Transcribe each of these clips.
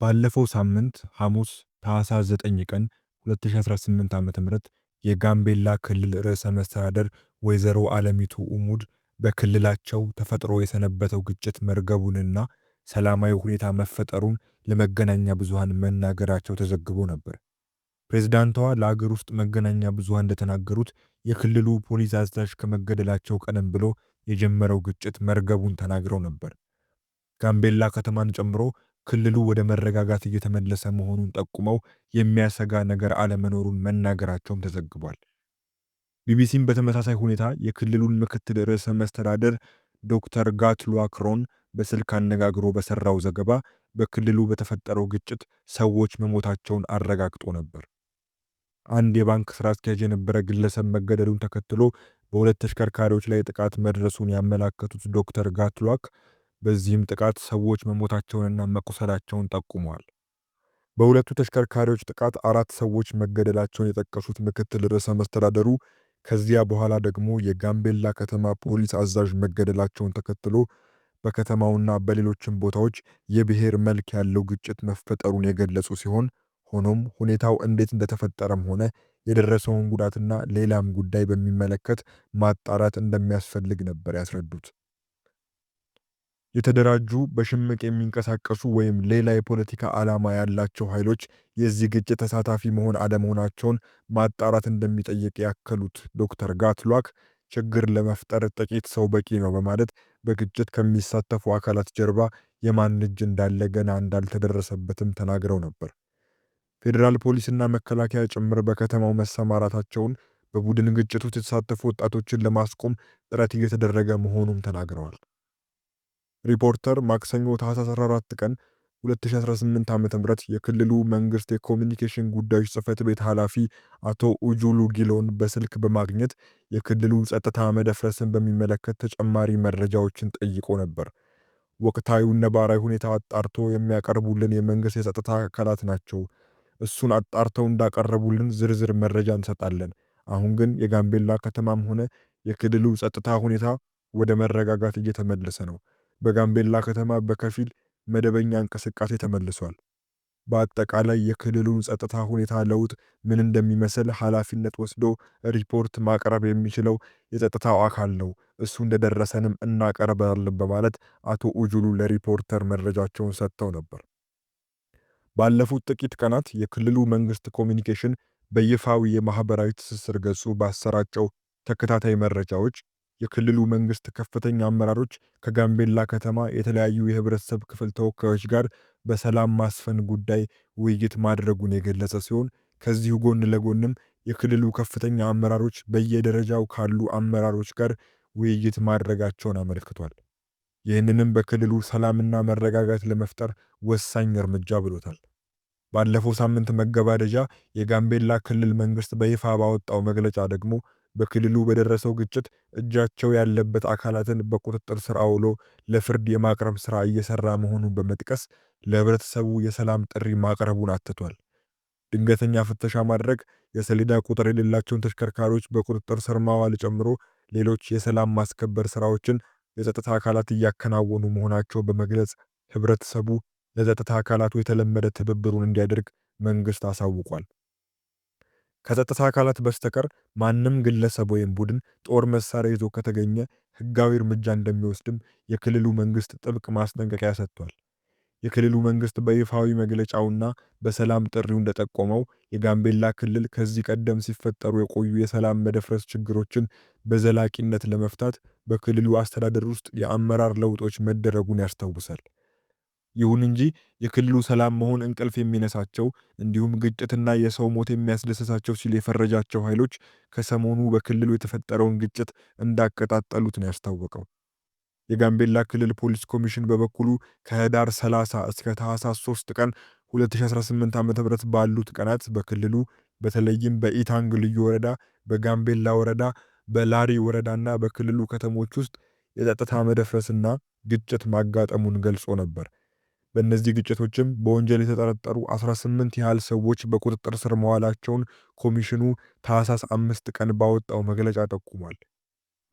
ባለፈው ሳምንት ሐሙስ ታኅሳስ 9 ቀን 2018 ዓ.ም የጋምቤላ ክልል ርዕሰ መስተዳድር ወይዘሮ አለሚቱ ኡሙድ በክልላቸው ተፈጥሮ የሰነበተው ግጭት መርገቡንና ሰላማዊ ሁኔታ መፈጠሩን ለመገናኛ ብዙሃን መናገራቸው ተዘግቦ ነበር። ፕሬዝዳንቷ ለአገር ውስጥ መገናኛ ብዙሃን እንደተናገሩት የክልሉ ፖሊስ አዛዥ ከመገደላቸው ቀደም ብሎ የጀመረው ግጭት መርገቡን ተናግረው ነበር። ጋምቤላ ከተማን ጨምሮ ክልሉ ወደ መረጋጋት እየተመለሰ መሆኑን ጠቁመው የሚያሰጋ ነገር አለመኖሩን መናገራቸውም ተዘግቧል። ቢቢሲም በተመሳሳይ ሁኔታ የክልሉን ምክትል ርዕሰ መስተዳድር ዶክተር ጋትሉአክ ሮን በስልክ አነጋግሮ በሰራው ዘገባ በክልሉ በተፈጠረው ግጭት ሰዎች መሞታቸውን አረጋግጦ ነበር። አንድ የባንክ ስራ አስኪያጅ የነበረ ግለሰብ መገደሉን ተከትሎ በሁለት ተሽከርካሪዎች ላይ ጥቃት መድረሱን ያመላከቱት ዶክተር ጋትሉአክ በዚህም ጥቃት ሰዎች መሞታቸውንና መቁሰላቸውን ጠቁመዋል። በሁለቱ ተሽከርካሪዎች ጥቃት 4 ሰዎች መገደላቸውን የጠቀሱት ምክትል ርዕሰ መስተዳደሩ ከዚያ በኋላ ደግሞ የጋምቤላ ከተማ ፖሊስ አዛዥ መገደላቸውን ተከትሎ በከተማውና በሌሎችም ቦታዎች የብሔር መልክ ያለው ግጭት መፈጠሩን የገለጹ ሲሆን ሆኖም ሁኔታው እንዴት እንደተፈጠረም ሆነ የደረሰውን ጉዳትና ሌላም ጉዳይ በሚመለከት ማጣራት እንደሚያስፈልግ ነበር ያስረዱት። የተደራጁ በሽምቅ የሚንቀሳቀሱ ወይም ሌላ የፖለቲካ ዓላማ ያላቸው ኃይሎች የዚህ ግጭት ተሳታፊ መሆን አለመሆናቸውን ማጣራት እንደሚጠይቅ ያከሉት ዶክተር ጋትሉአክ ችግር ለመፍጠር ጥቂት ሰው በቂ ነው በማለት በግጭት ከሚሳተፉ አካላት ጀርባ የማን እጅ እንዳለ ገና እንዳልተደረሰበትም ተናግረው ነበር። ፌዴራል ፖሊስና መከላከያ ጭምር በከተማው መሰማራታቸውን፣ በቡድን ግጭት ውስጥ የተሳተፉ ወጣቶችን ለማስቆም ጥረት እየተደረገ መሆኑን ተናግረዋል። ሪፖርተር ማክሰኞ ታኅሳስ 14 ቀን 2018 ዓ.ም የክልሉ መንግስት የኮሚኒኬሽን ጉዳዮች ጽሕፈት ቤት ኃላፊ አቶ ኡጁሉ ጊሎን በስልክ በማግኘት የክልሉ ጸጥታ መደፍረስን በሚመለከት ተጨማሪ መረጃዎችን ጠይቆ ነበር። ወቅታዊውን ነባራዊ ሁኔታ አጣርቶ የሚያቀርቡልን የመንግስት የጸጥታ አካላት ናቸው። እሱን አጣርተው እንዳቀረቡልን ዝርዝር መረጃ እንሰጣለን። አሁን ግን የጋምቤላ ከተማም ሆነ የክልሉ ጸጥታ ሁኔታ ወደ መረጋጋት እየተመለሰ ነው። በጋምቤላ ከተማ በከፊል መደበኛ እንቅስቃሴ ተመልሷል። በአጠቃላይ የክልሉን ጸጥታ ሁኔታ ለውጥ ምን እንደሚመስል ኃላፊነት ወስዶ ሪፖርት ማቅረብ የሚችለው የጸጥታው አካል ነው። እሱ እንደደረሰንም እናቀርባለን በማለት አቶ ኡጁሉ ለሪፖርተር መረጃቸውን ሰጥተው ነበር። ባለፉት ጥቂት ቀናት የክልሉ መንግስት ኮሚኒኬሽን በይፋዊ የማህበራዊ ትስስር ገጹ ባሰራጨው ተከታታይ መረጃዎች የክልሉ መንግስት ከፍተኛ አመራሮች ከጋምቤላ ከተማ የተለያዩ የህብረተሰብ ክፍል ተወካዮች ጋር በሰላም ማስፈን ጉዳይ ውይይት ማድረጉን የገለጸ ሲሆን ከዚሁ ጎን ለጎንም የክልሉ ከፍተኛ አመራሮች በየደረጃው ካሉ አመራሮች ጋር ውይይት ማድረጋቸውን አመልክቷል። ይህንንም በክልሉ ሰላምና መረጋጋት ለመፍጠር ወሳኝ እርምጃ ብሎታል። ባለፈው ሳምንት መገባደጃ የጋምቤላ ክልል መንግስት በይፋ ባወጣው መግለጫ ደግሞ በክልሉ በደረሰው ግጭት እጃቸው ያለበት አካላትን በቁጥጥር ስር አውሎ ለፍርድ የማቅረብ ስራ እየሰራ መሆኑን በመጥቀስ ለህብረተሰቡ የሰላም ጥሪ ማቅረቡን አትቷል። ድንገተኛ ፍተሻ ማድረግ፣ የሰሌዳ ቁጥር የሌላቸውን ተሽከርካሪዎች በቁጥጥር ስር ማዋል ጨምሮ ሌሎች የሰላም ማስከበር ስራዎችን የጸጥታ አካላት እያከናወኑ መሆናቸው በመግለጽ ህብረተሰቡ ለጸጥታ አካላቱ የተለመደ ትብብሩን እንዲያደርግ መንግስት አሳውቋል። ከጸጥታ አካላት በስተቀር ማንም ግለሰብ ወይም ቡድን ጦር መሳሪያ ይዞ ከተገኘ ህጋዊ እርምጃ እንደሚወስድም የክልሉ መንግስት ጥብቅ ማስጠንቀቂያ ሰጥቷል። የክልሉ መንግስት በይፋዊ መግለጫውና በሰላም ጥሪው እንደጠቆመው የጋምቤላ ክልል ከዚህ ቀደም ሲፈጠሩ የቆዩ የሰላም መደፍረስ ችግሮችን በዘላቂነት ለመፍታት በክልሉ አስተዳደር ውስጥ የአመራር ለውጦች መደረጉን ያስታውሳል። ይሁን እንጂ የክልሉ ሰላም መሆን እንቅልፍ የሚነሳቸው እንዲሁም ግጭትና የሰው ሞት የሚያስደስታቸው ሲል የፈረጃቸው ኃይሎች ከሰሞኑ በክልሉ የተፈጠረውን ግጭት እንዳቀጣጠሉት ነው ያስታወቀው። የጋምቤላ ክልል ፖሊስ ኮሚሽን በበኩሉ ከህዳር 30 እስከ ታኅሳስ 3 ቀን 2018 ዓ.ም ባሉት ቀናት በክልሉ በተለይም በኢታንግ ልዩ ወረዳ፣ በጋምቤላ ወረዳ፣ በላሪ ወረዳና በክልሉ ከተሞች ውስጥ የጸጥታ መደፍረስና ግጭት ማጋጠሙን ገልጾ ነበር። በእነዚህ ግጭቶችም በወንጀል የተጠረጠሩ 18 ያህል ሰዎች በቁጥጥር ስር መዋላቸውን ኮሚሽኑ ታኅሳስ 5 ቀን ባወጣው መግለጫ ጠቁሟል።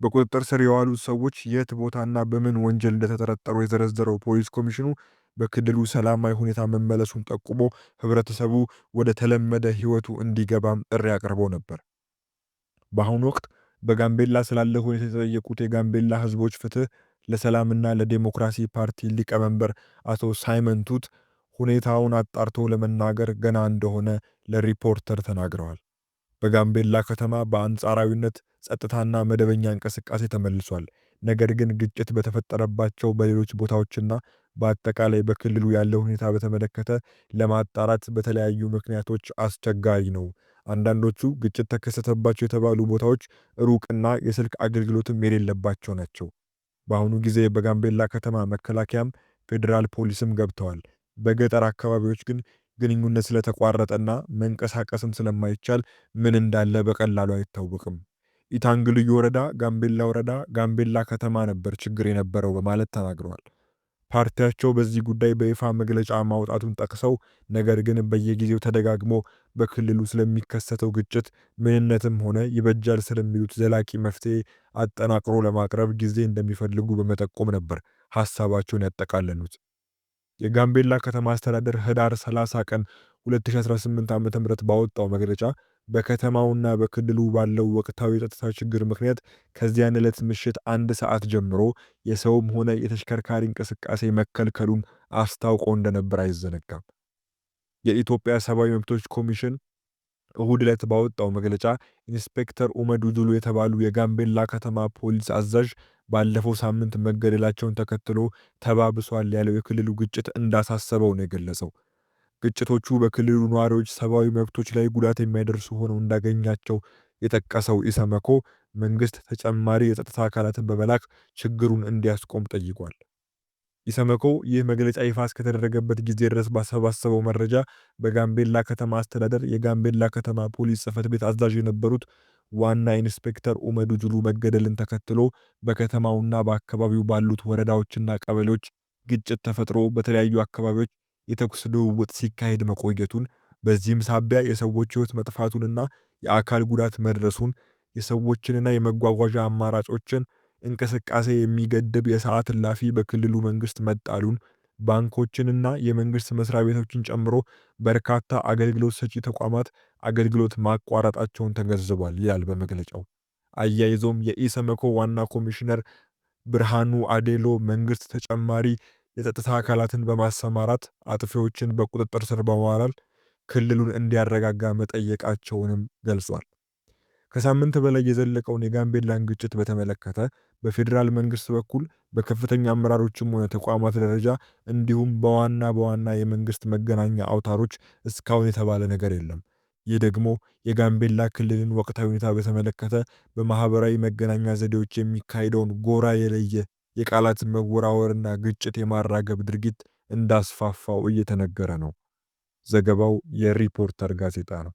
በቁጥጥር ስር የዋሉት ሰዎች የት ቦታና በምን ወንጀል እንደተጠረጠሩ የዘረዘረው ፖሊስ ኮሚሽኑ በክልሉ ሰላማዊ ሁኔታ መመለሱን ጠቁሞ ህብረተሰቡ ወደ ተለመደ ህይወቱ እንዲገባም ጥሪ አቅርቦ ነበር። በአሁኑ ወቅት በጋምቤላ ስላለ ሁኔታ የተጠየቁት የጋምቤላ ህዝቦች ፍትህ ለሰላምና ለዴሞክራሲ ፓርቲ ሊቀመንበር አቶ ሳይመን ቱት ሁኔታውን አጣርቶ ለመናገር ገና እንደሆነ ለሪፖርተር ተናግረዋል። በጋምቤላ ከተማ በአንጻራዊነት ጸጥታና መደበኛ እንቅስቃሴ ተመልሷል። ነገር ግን ግጭት በተፈጠረባቸው በሌሎች ቦታዎችና በአጠቃላይ በክልሉ ያለው ሁኔታ በተመለከተ ለማጣራት በተለያዩ ምክንያቶች አስቸጋሪ ነው። አንዳንዶቹ ግጭት ተከሰተባቸው የተባሉ ቦታዎች ሩቅና የስልክ አገልግሎትም የሌለባቸው ናቸው። በአሁኑ ጊዜ በጋምቤላ ከተማ መከላከያም ፌዴራል ፖሊስም ገብተዋል። በገጠር አካባቢዎች ግን ግንኙነት ስለተቋረጠና መንቀሳቀስም ስለማይቻል ምን እንዳለ በቀላሉ አይታወቅም። ኢታንግ ልዩ ወረዳ፣ ጋምቤላ ወረዳ፣ ጋምቤላ ከተማ ነበር ችግር የነበረው በማለት ተናግረዋል። ፓርቲያቸው በዚህ ጉዳይ በይፋ መግለጫ ማውጣቱን ጠቅሰው ነገር ግን በየጊዜው ተደጋግሞ በክልሉ ስለሚከሰተው ግጭት ምንነትም ሆነ ይበጃል ስለሚሉት ዘላቂ መፍትሄ አጠናቅሮ ለማቅረብ ጊዜ እንደሚፈልጉ በመጠቆም ነበር ሐሳባቸውን ያጠቃለሉት። የጋምቤላ ከተማ አስተዳደር ህዳር 30 ቀን 2018 ዓ.ም ባወጣው መግለጫ በከተማውና በክልሉ ባለው ወቅታዊ የጸጥታ ችግር ምክንያት ከዚያን ዕለት ምሽት 1 ሰዓት ጀምሮ የሰውም ሆነ የተሽከርካሪ እንቅስቃሴ መከልከሉን አስታውቆ እንደነበር አይዘነጋም። የኢትዮጵያ ሰብአዊ መብቶች ኮሚሽን እሁድ ዕለት ባወጣው መግለጫ ኢንስፔክተር ኡመዱ ዱሉ የተባሉ የጋምቤላ ከተማ ፖሊስ አዛዥ ባለፈው ሳምንት መገደላቸውን ተከትሎ ተባብሷል ያለው የክልሉ ግጭት እንዳሳሰበው ነው የገለጸው። ግጭቶቹ በክልሉ ነዋሪዎች ሰብአዊ መብቶች ላይ ጉዳት የሚያደርሱ ሆነው እንዳገኛቸው የጠቀሰው ኢሰመኮ መንግስት ተጨማሪ የጸጥታ አካላትን በመላክ ችግሩን እንዲያስቆም ጠይቋል። ኢሰመኮ ይህ መግለጫ ይፋ እስከተደረገበት ጊዜ ድረስ ባሰባሰበው መረጃ በጋምቤላ ከተማ አስተዳደር የጋምቤላ ከተማ ፖሊስ ጽሕፈት ቤት አዛዥ የነበሩት ዋና ኢንስፔክተር ኡመዱ ጁሉ መገደልን ተከትሎ በከተማውና በአካባቢው ባሉት ወረዳዎችና ቀበሌዎች ግጭት ተፈጥሮ በተለያዩ አካባቢዎች የተኩስ ልውውጥ ሲካሄድ መቆየቱን፣ በዚህም ሳቢያ የሰዎች ሕይወት መጥፋቱንና የአካል ጉዳት መድረሱን፣ የሰዎችንና የመጓጓዣ አማራጮችን እንቅስቃሴ የሚገድብ የሰዓት እላፊ በክልሉ መንግስት መጣሉን፣ ባንኮችንና የመንግስት መስሪያ ቤቶችን ጨምሮ በርካታ አገልግሎት ሰጪ ተቋማት አገልግሎት ማቋረጣቸውን ተገንዝቧል ይላል በመግለጫው። አያይዞም የኢሰመኮ ዋና ኮሚሽነር ብርሃኑ አዴሎ መንግስት ተጨማሪ የጸጥታ አካላትን በማሰማራት አጥፊዎችን በቁጥጥር ስር በማዋል ክልሉን እንዲያረጋጋ መጠየቃቸውንም ገልጿል። ከሳምንት በላይ የዘለቀውን የጋምቤላን ግጭት በተመለከተ በፌዴራል መንግስት በኩል በከፍተኛ አመራሮችም ሆነ ተቋማት ደረጃ እንዲሁም በዋና የመንግስት መገናኛ አውታሮች እስካሁን የተባለ ነገር የለም። ይህ ደግሞ የጋምቤላ ክልልን ወቅታዊ ሁኔታ በተመለከተ በማህበራዊ መገናኛ ዘዴዎች የሚካሄደውን ጎራ የለየ የቃላት መወራወርና ግጭት የማራገብ ድርጊት እንዳስፋፋው እየተነገረ ነው። ዘገባው የሪፖርተር ጋዜጣ ነው።